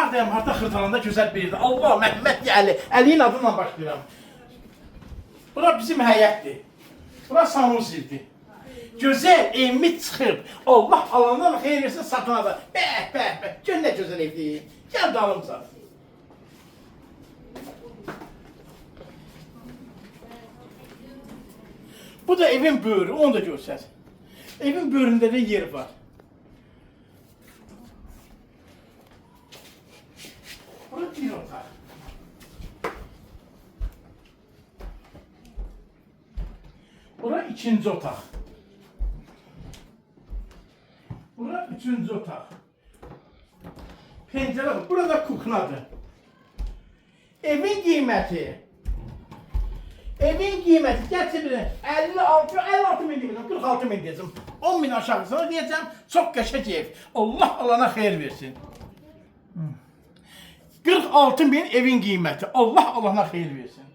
Hardayam, harda xırtalanda gözəl bir yerdə. Allah, Məhəmməd Əli. Əliyin adıyla başlayıram. Bura bizim həyətdir. Bura sanuzildir. Gözəl evimiz çıxıb. Allah alandan xeyir versin satına da. Bəh, bəh, bəh. Gör nə gözəl evdir. Gəl dalımca. Bu da evin böyrü, onu da görsəz. Evin böyründə də yer var. Bura bir otaq. Bura ikinci otaq. Bura üçüncü otaq. Pencere var. Burada kuknadır. Evin qiyməti. Evin qiyməti gətirin 56 min deyəcəm, 46 min deyəcəm. 10 min aşağısına deyəcəm, çox qəşəng ev. Allah alana xeyir versin. 46 min evin qiyməti. Allah alana xeyir versin.